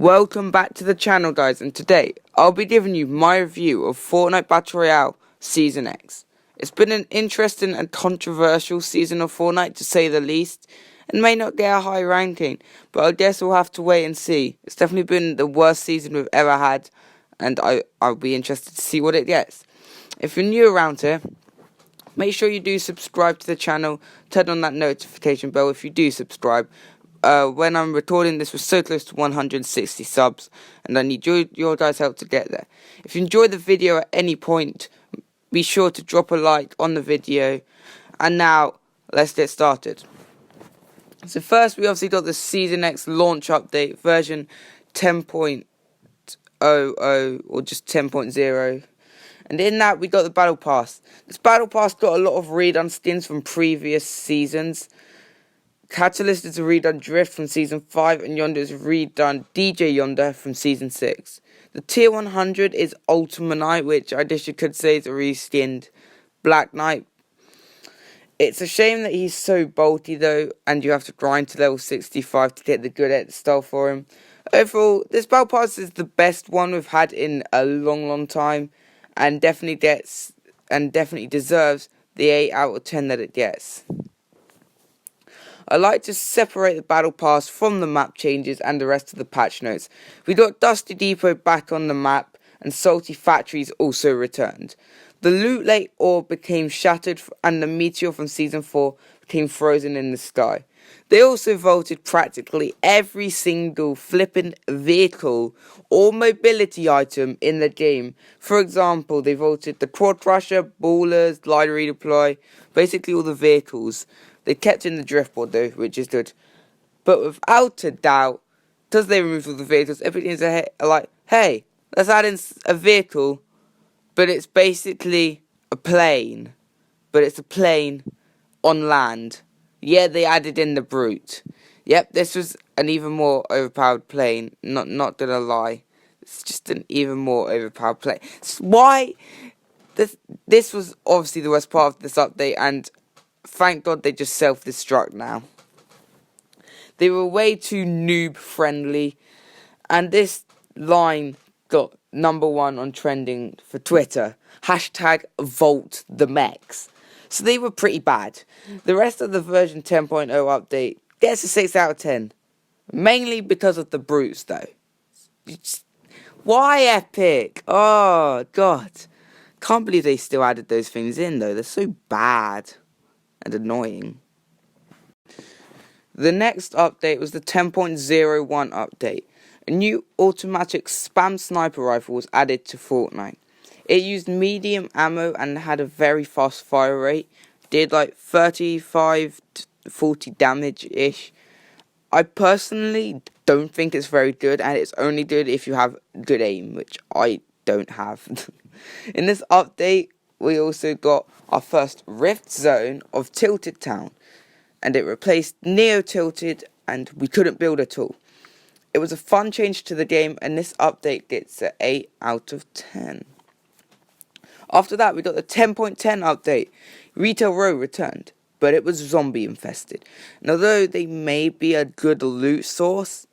Welcome back to the channel, guys, and today I'll be giving you my review of Fortnite Battle Royale Season X. It's been an interesting and controversial season of Fortnite, to say the least, and may not get a high ranking, but I guess we'll have to wait and see. It's definitely been the worst season we've ever had, and I'll be interested to see what it gets. If you're new around here, make sure you do subscribe to the channel, turn on that notification bell if you do subscribe. When I'm recording this, we're so close to 160 subs, and I need your guys' help to get there. If you enjoyed the video at any point, be sure to drop a like on the video. And now, let's get started. So first, we obviously got the Season X launch update, version 10.00, or just 10.0. And in that, we got the Battle Pass. This Battle Pass got a lot of redone skins from previous seasons. Catalyst is a redone Drift from Season 5, and Yonder is a redone DJ Yonder from Season 6. The Tier 100 is Ultimate Knight, which I guess you could say is a reskinned Black Knight. It's a shame that he's so bulky though, and you have to grind to level 65 to get the good at style for him. Overall, this Battle Pass is the best one we've had in a long time, and definitely deserves the 8 out of 10 that it gets. I like to separate the Battle Pass from the map changes and the rest of the patch notes. We got Dusty Depot back on the map, and Salty Factories also returned. The Loot Lake Orb became shattered, and the Meteor from Season 4 became frozen in the sky. They also vaulted practically every single flippin' vehicle or mobility item in the game. For example, they vaulted the Quad Crusher, Ballers, Glider Redeploy, basically all the vehicles. They kept in the drift board though, which is good. But without a doubt, because they removed all the vehicles, everything's like, hey, let's add in a vehicle, but it's basically a plane. But it's a plane on land. Yeah, they added in the Brute. Yep, this was an even more overpowered plane. Not gonna lie. It's just an even more overpowered plane. Why? This was obviously the worst part of this update, and thank God they just self-destruct now. They were way too noob friendly, and this line got #1 on trending for Twitter. Hashtag Vault the Mechs. So they were pretty bad. The rest of the version 10.0 update gets a 6 out of 10. Mainly because of the Brutes though. Why Epic? Oh god. Can't believe they still added those things in though. They're so bad and annoying. The next update was the 10.01 update. A new automatic spam sniper rifle was added to Fortnite. It used medium ammo and had a very fast fire rate. Did like 35 to 40 damage ish. I personally don't think it's very good, and it's only good if you have good aim, which I don't have. In this update, we also got our first Rift Zone of Tilted Town, and it replaced Neo Tilted, and we couldn't build at all. It was a fun change to the game, and this update gets an 8 out of 10. After that, we got the 10.10 update. Retail Row returned, but it was zombie infested. And although they may be a good loot source,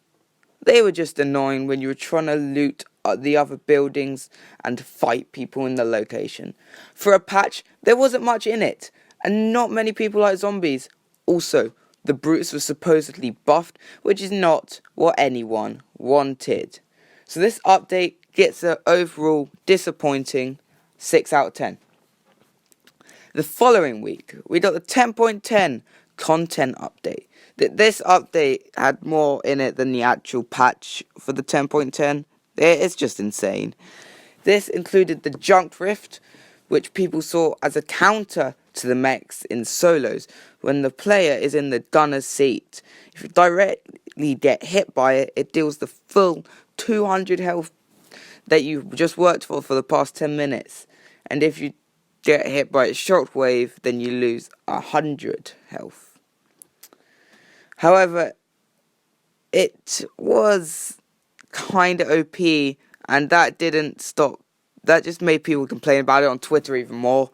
they were just annoying when you were trying to loot the other buildings and fight people in the location. For a patch, there wasn't much in it, and not many people like zombies. Also, the Brutes were supposedly buffed, which is not what anyone wanted. So this update gets an overall disappointing 6 out of 10. The following week, we got the 10.10 content update. This update had more in it than the actual patch for the 10.10. It's just insane. This included the Junk Rift, which people saw as a counter to the mechs in solos. When the player is in the gunner's seat, if you directly get hit by it, it deals the full 200 health that you just worked for the past 10 minutes. And if you get hit by its shockwave, then you lose 100 health. However, it was kind of OP, and that didn't stop. That just made people complain about it on Twitter even more.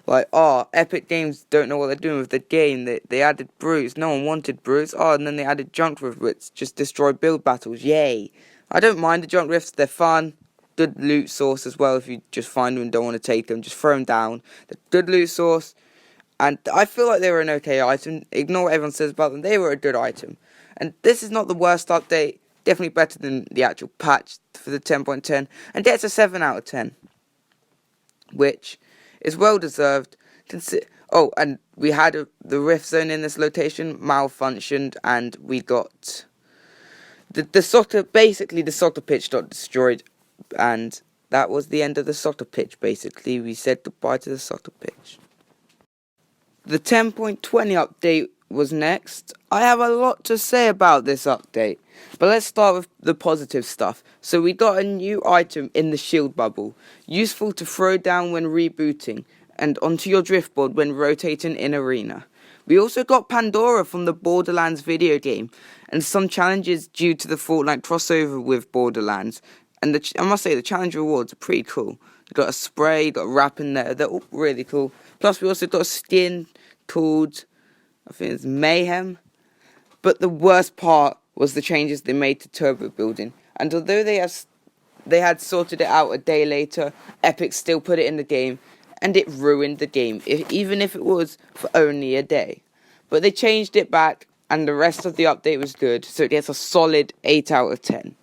Like, oh, Epic Games don't know what they're doing with the game. They added Brutes. No one wanted Brutes. Oh, and then they added Junk Rift, which just destroyed build battles. Yay. I don't mind the junk rifts, they're fun. Good loot source as well if you just find them and don't want to take them. Just throw them down. They're good loot source. And I feel like they were an okay item. Ignore what everyone says about them. They were a good item. And this is not the worst update. Definitely better than the actual patch for the 10.10. And gets a 7 out of 10. Which is well deserved. Oh, and we had the rift zone in this location malfunctioned. And we got... The soccer pitch got destroyed. And that was the end of the soccer pitch, basically. We said goodbye to the soccer pitch. The 10.20 update was next. I have a lot to say about this update, but let's start with the positive stuff. So we got a new item in the shield bubble, useful to throw down when rebooting, and onto your driftboard when rotating in arena. We also got Pandora from the Borderlands video game, and some challenges due to the Fortnite crossover with Borderlands. And I must say, the challenge rewards are pretty cool. You got a spray, got a wrap in there, they're all really cool. Plus, we also got a skin called, I think it's Mayhem. But the worst part was the changes they made to turbo building. And although they had sorted it out a day later, Epic still put it in the game, and it ruined the game, even if it was for only a day. But they changed it back, and the rest of the update was good, so it gets a solid 8 out of 10.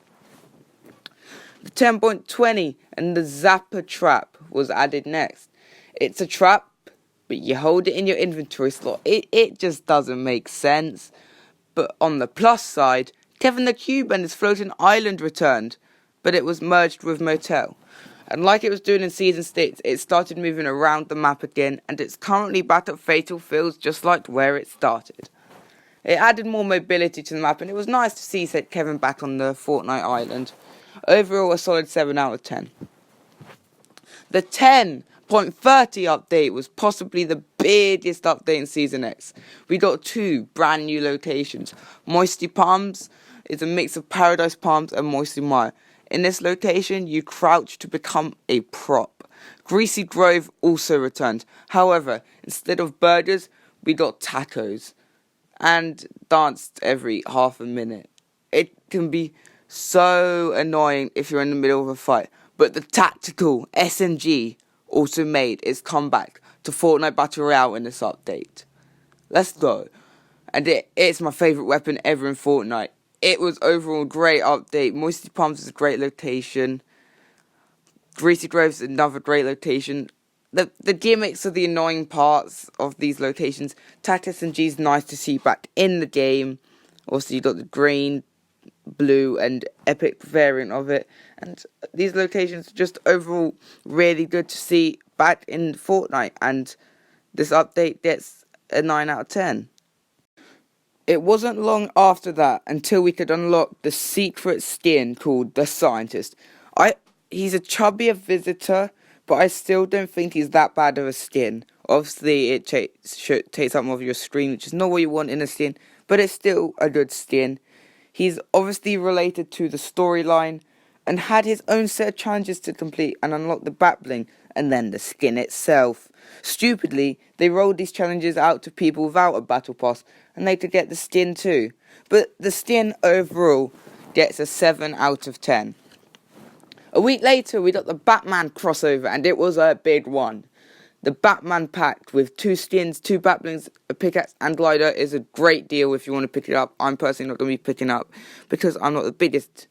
The 10.20 and the Zapper Trap was added next. It's a trap, but you hold it in your inventory slot. It just doesn't make sense. But on the plus side, Kevin the Cube and his floating island returned, but it was merged with Motel. And like it was doing in Season 6, it started moving around the map again, and it's currently back at Fatal Fields just like where it started. It added more mobility to the map, and it was nice to see Kevin back on the Fortnite island. Overall, a solid 7 out of 10. The 10.30 update was possibly the biggest update in Season X. We got 2 brand new locations. Moisty Palms is a mix of Paradise Palms and Moisty Mire. In this location, you crouch to become a prop. Greasy Grove also returned. However, instead of burgers, we got tacos. And danced every half a minute. It can be so annoying if you're in the middle of a fight. But the tactical SMG also made its comeback to Fortnite Battle Royale in this update. Let's go. And it's my favourite weapon ever in Fortnite. It was overall a great update. Moisty Palms is a great location. Greasy Grove's another great location. The gimmicks are the annoying parts of these locations. Tactical SMG is nice to see back in the game. Also, you got the green, blue and epic variant of it, and these locations are just overall really good to see back in Fortnite, and this update gets a 9 out of 10. It wasn't long after that until we could unlock the secret skin called the Scientist. He's a chubbier visitor, but I still don't think he's that bad of a skin. Obviously it takes up more of your screen, which is not what you want in a skin, but it's still a good skin. He's obviously related to the storyline and had his own set of challenges to complete and unlock the back bling and then the skin itself. Stupidly, they rolled these challenges out to people without a battle pass and they could get the skin too. But the skin overall gets a 7 out of 10. A week later, we got the Batman crossover and it was a big one. The Batman pack with 2 skins, 2 batblings, a pickaxe and glider is a great deal if you want to pick it up. I'm personally not going to be picking up because I'm not the biggest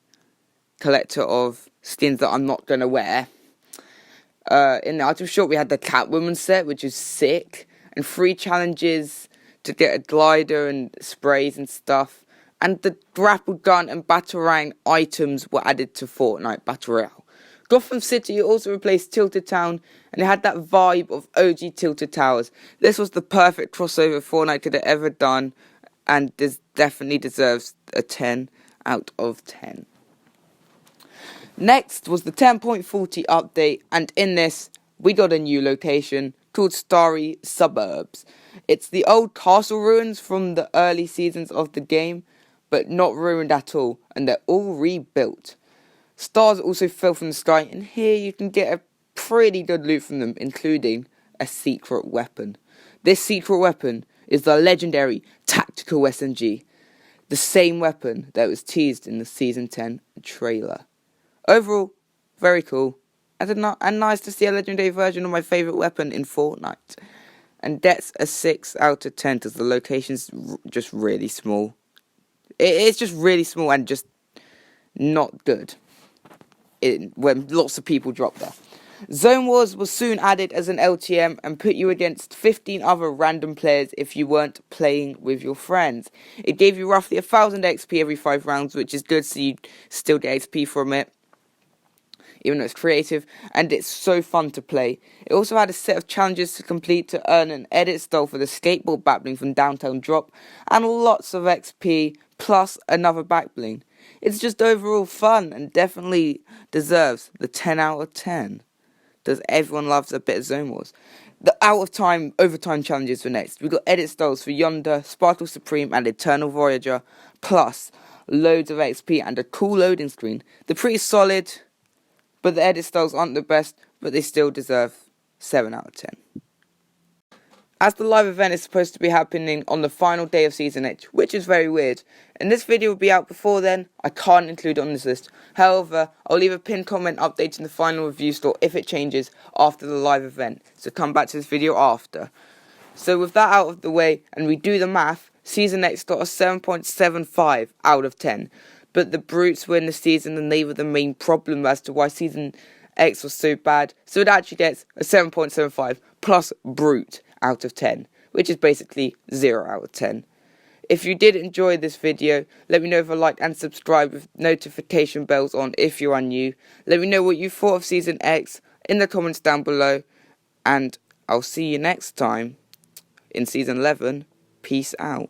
collector of skins that I'm not going to wear. In the item shop we had the Catwoman set, which is sick, and 3 challenges to get a glider and sprays and stuff. And the grapple gun and batarang items were added to Fortnite Battle Royale. Gotham City also replaced Tilted Town, and it had that vibe of OG Tilted Towers. This was the perfect crossover Fortnite could have ever done, and this definitely deserves a 10 out of 10. Next was the 10.40 update, and in this, we got a new location called Starry Suburbs. It's the old castle ruins from the early seasons of the game, but not ruined at all, and they're all rebuilt. Stars also fell from the sky, and here you can get a pretty good loot from them, including a secret weapon. This secret weapon is the legendary Tactical SMG. the same weapon that was teased in the Season 10 trailer. Overall, very cool, and nice to see a legendary version of my favourite weapon in Fortnite. And that's a 6 out of 10 because the location's just really small. It's just really small and just not good when lots of people drop there. Zone Wars was soon added as an LTM and put you against 15 other random players if you weren't playing with your friends. It gave you roughly 1,000 XP every 5 rounds, which is good, so you still get XP from it, even though it's creative, and it's so fun to play. It also had a set of challenges to complete to earn an edit style for the skateboard back bling from Downtown Drop, and lots of XP, plus another back bling. It's just overall fun, and definitely deserves the 10 out of 10. Does everyone loves a bit of Zone Wars. The overtime challenges were next. We got edit styles for Yonder, Sparkle Supreme, and Eternal Voyager, plus loads of XP and a cool loading screen. They're pretty solid, but the edit styles aren't the best, but they still deserve 7 out of 10. As the live event is supposed to be happening on the final day of Season 8, which is very weird, and this video will be out before then, I can't include it on this list. However, I'll leave a pinned comment updating the final review store if it changes after the live event, so come back to this video after. So with that out of the way, and we do the math, Season 8 got a 7.75 out of 10. But the brutes win the season and they were the main problem as to why Season X was so bad. So it actually gets a 7.75 plus brute out of 10, which is basically 0 out of 10. If you did enjoy this video, let me know if you like and subscribe with notification bells on if you are new. Let me know what you thought of Season X in the comments down below. And I'll see you next time in Season 11. Peace out.